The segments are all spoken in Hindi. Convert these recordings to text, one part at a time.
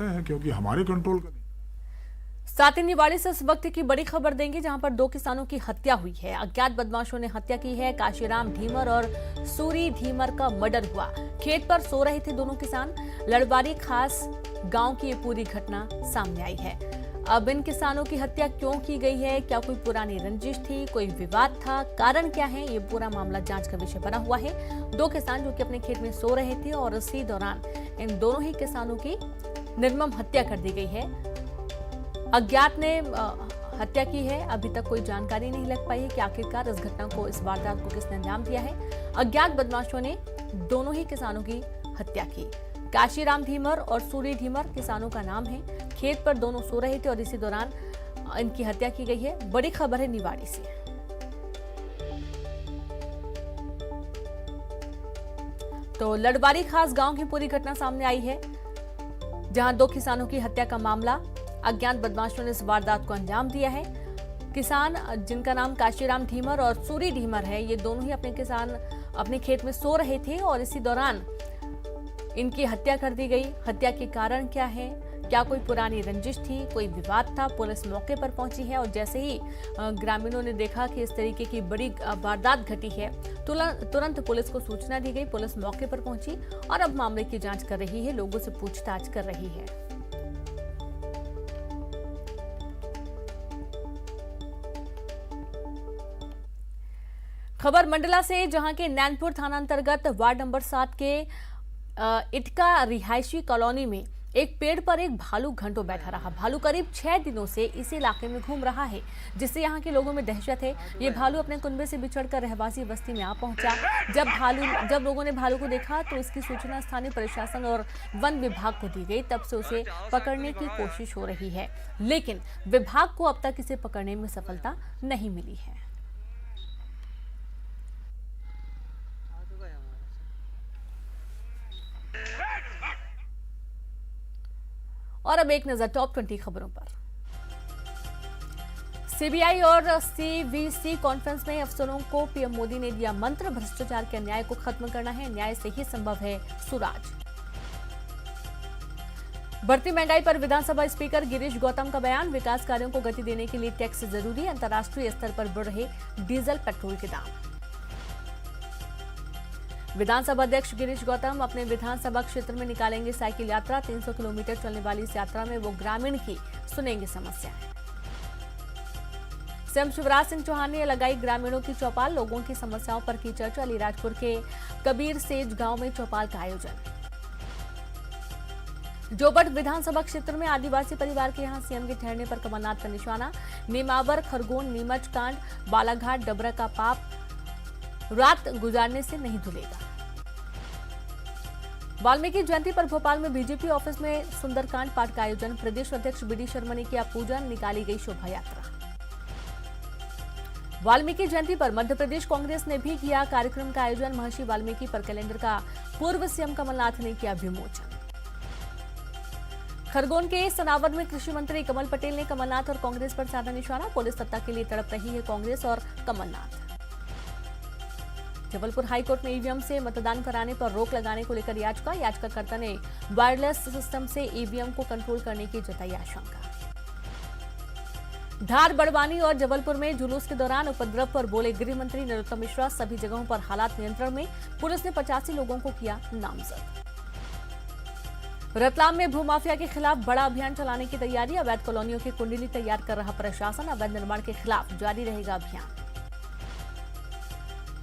है क्योंकि हमारे कंट्रोल का नहीं। साथ ही निवाड़ी से इस वक्त की बड़ी खबर देंगे जहां पर दो किसानों की हत्या हुई है। अज्ञात बदमाशों ने हत्या की है। काशीराम ढीमर और सूरी ढीमर का मर्डर हुआ। खेत पर सो रहे थे दोनों किसान। लड़बारी खास गांव की ये पूरी घटना सामने आई है। अब इन किसानों की हत्या क्यों की गई है, क्या कोई पुरानी रंजिश थी, कोई विवाद था, कारण क्या है, ये पूरा मामला जांच का विषय बना हुआ है। दो किसान जो कि अपने खेत में सो रहे थे और इसी दौरान इन दोनों ही किसानों की निर्मम हत्या कर दी गई है। अज्ञात ने हत्या की है। अभी तक कोई जानकारी नहीं लग पाई है कि आखिरकार इस घटना को, इस वारदात को किसने अंजाम दिया है। अज्ञात बदमाशों ने दोनों ही किसानों की हत्या की। काशीराम ढीमर और सूरी ढीमर किसानों का नाम है। खेत पर दोनों सो रहे थे और इसी दौरान इनकी हत्या की गई है। बड़ी खबर है निवाड़ी से। तो लड़बारी खास गांव की पूरी घटना सामने आई है, जहां दो किसानों की हत्या का मामला। अज्ञात बदमाशों ने इस वारदात को अंजाम दिया है। किसान जिनका नाम काशीराम ढीमर और सूरी ढीमर है, ये दोनों ही अपने खेत में सो रहे थे और इसी दौरान इनकी हत्या कर दी गई। हत्या के कारण क्या है, क्या कोई पुरानी रंजिश थी, कोई विवाद था। पुलिस मौके पर पहुंची है और जैसे ही ग्रामीणों ने देखा कि इस तरीके की बड़ी वारदात घटी है, तुरंत पुलिस को सूचना दी गई। पुलिस मौके पर पहुंची और अब मामले की जांच कर रही है, लोगों से पूछताछ कर रही है। खबर मंडला से, जहां के नैनपुर थाना अंतर्गत वार्ड नंबर 7 के इटका रिहायशी कॉलोनी में एक पेड़ पर एक भालू घंटों बैठा रहा। भालू करीब 6 दिनों से इसी इलाके में घूम रहा है, जिससे यहाँ के लोगों में दहशत है। ये भालू अपने कुनबे से बिछड़कर रहवासी बस्ती में आ पहुंचा। जब लोगों ने भालू को देखा तो इसकी सूचना स्थानीय प्रशासन और वन विभाग को दी गई। तब से उसे पकड़ने की कोशिश हो रही है, लेकिन विभाग को अब तक इसे पकड़ने में सफलता नहीं मिली है। और अब एक नजर टॉप 20 खबरों पर। सीबीआई और सीवीसी कॉन्फ्रेंस में अफसरों को पीएम मोदी ने दिया मंत्र, भ्रष्टाचार के अन्याय को खत्म करना है, न्याय से ही संभव है सुराज। बढ़ती महंगाई पर विधानसभा स्पीकर गिरीश गौतम का बयान, विकास कार्यों को गति देने के लिए टैक्स जरूरी, अंतर्राष्ट्रीय स्तर पर बढ़ रहे डीजल पेट्रोल के दाम। विधानसभा अध्यक्ष गिरीश गौतम अपने विधानसभा क्षेत्र में निकालेंगे साइकिल यात्रा। 300 किलोमीटर चलने वाली इस यात्रा में वो ग्रामीण की सुनेंगे समस्याएं। सीएम शिवराज सिंह चौहान ने लगाई ग्रामीणों की चौपाल, लोगों की समस्याओं पर की चर्चा। अलीराजपुर के कबीर सेज गांव में चौपाल का आयोजन। जोबट विधानसभा क्षेत्र में आदिवासी परिवार के यहां सीएम के ठहरने पर कमलनाथ का निशाना। नेमावर, खरगोन, नीमच कांड, बालाघाट, डबरा का पाप रात गुजारने से नहीं धुलेगा। वाल्मीकि जयंती पर भोपाल में बीजेपी ऑफिस में सुंदरकांड पाठ का आयोजन। प्रदेश अध्यक्ष बीडी शर्मा ने किया पूजन, निकाली गई शोभा यात्रा। वाल्मीकि जयंती पर मध्य प्रदेश कांग्रेस ने भी किया कार्यक्रम का आयोजन। महर्षि वाल्मीकि पर कैलेंडर का पूर्व सीएम कमलनाथ ने किया विमोचन। खरगोन के सनावर में कृषि मंत्री कमल पटेल ने कमलनाथ और कांग्रेस पर साधा निशाना। पुलिस सत्ता के लिए तड़प रही है कांग्रेस और कमलनाथ। जबलपुर हाईकोर्ट में ईवीएम से मतदान कराने पर रोक लगाने को लेकर याचिकाकर्ता ने वायरलेस सिस्टम से ईवीएम को कंट्रोल करने की जताई आशंका। धार, बड़वानी और जबलपुर में जुलूस के दौरान उपद्रव पर बोले गृह मंत्री नरोत्तम मिश्रा, सभी जगहों पर हालात नियंत्रण में। पुलिस ने 85 लोगों को किया नामजद। रतलाम में भूमाफिया के खिलाफ बड़ा अभियान चलाने की तैयारी। अवैध कॉलोनियों की कुंडली तैयार कर रहा प्रशासन। अवैध निर्माण के खिलाफ जारी रहेगा अभियान।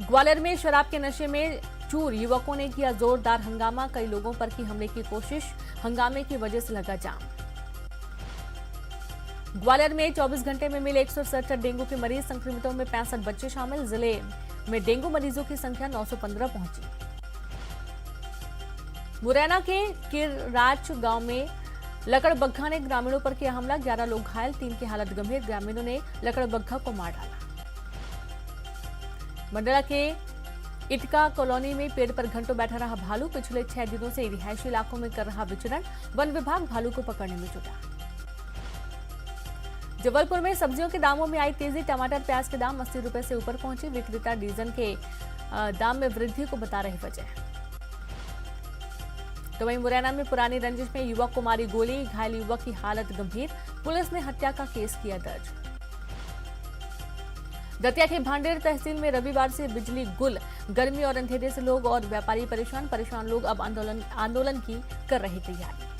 ग्वालियर में शराब के नशे में चूर युवकों ने किया जोरदार हंगामा। कई लोगों पर की हमले की कोशिश, हंगामे की वजह से लगा जाम। ग्वालियर में 24 घंटे में मिले 167 डेंगू के मरीज। संक्रमितों में 65 बच्चे शामिल। जिले में डेंगू मरीजों की संख्या 915 पहुंची। मुरैना के किरराच गांव में लकड़बग्घा ने ग्रामीणों पर किया हमला। 11 लोग घायल, 3 की हालत गंभीर। ग्रामीणों ने लकड़बग्घा को मार डाला। मंडला के इटका कॉलोनी में पेड़ पर घंटों बैठा रहा भालू। पिछले 6 दिनों से रिहायशी इलाकों में कर रहा विचरण। वन विभाग भालू को पकड़ने में जुटा। जबलपुर में सब्जियों के दामों में आई तेजी। टमाटर, प्याज के दाम 80 रुपए से ऊपर पहुंचे। विक्रेता डीजल के दाम में वृद्धि को बता रही वजह। तो वहीं मुरैना में पुरानी रंजिश में युवक को मारी गोली, घायल युवक की हालत गंभीर, पुलिस ने हत्या का केस किया दर्ज। दतिया के भांडेर तहसील में रविवार से बिजली गुल, गर्मी और अंधेरे से लोग और व्यापारी परेशान लोग अब आंदोलन की कर रहे तैयारी।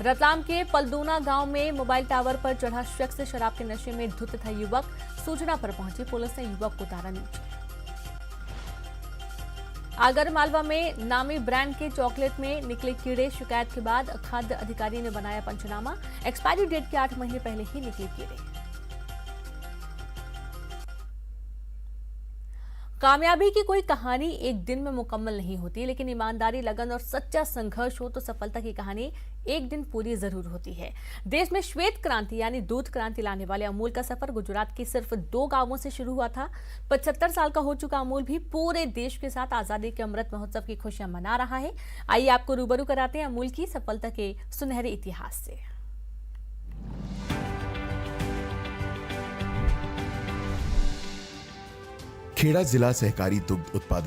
रतलाम के पलदूना गांव में मोबाइल टावर पर चढ़ा शख्स शराब के नशे में धुत था युवक, सूचना पर पहुंची पुलिस ने युवक को उतारा नीचे। आगर मालवा में नामी ब्रांड के चॉकलेट में निकले कीड़े, शिकायत के बाद खाद्य अधिकारी ने बनाया पंचनामा, एक्सपायरी डेट के 8 महीने पहले ही निकले कीड़े। कामयाबी की कोई कहानी एक दिन में मुकम्मल नहीं होती, लेकिन ईमानदारी, लगन और सच्चा संघर्ष हो तो सफलता की कहानी एक दिन पूरी जरूर होती है। देश में श्वेत क्रांति यानी दूध क्रांति लाने वाले अमूल का सफर गुजरात के सिर्फ 2 गांवों से शुरू हुआ था। 75 साल का हो चुका अमूल भी पूरे देश के साथ आजादी के अमृत महोत्सव की खुशियां मना रहा है। आइए आपको रूबरू कराते हैं अमूल की सफलता के सुनहरे इतिहास से। खेड़ा जिला सहकारी दुग्ध उत्पादन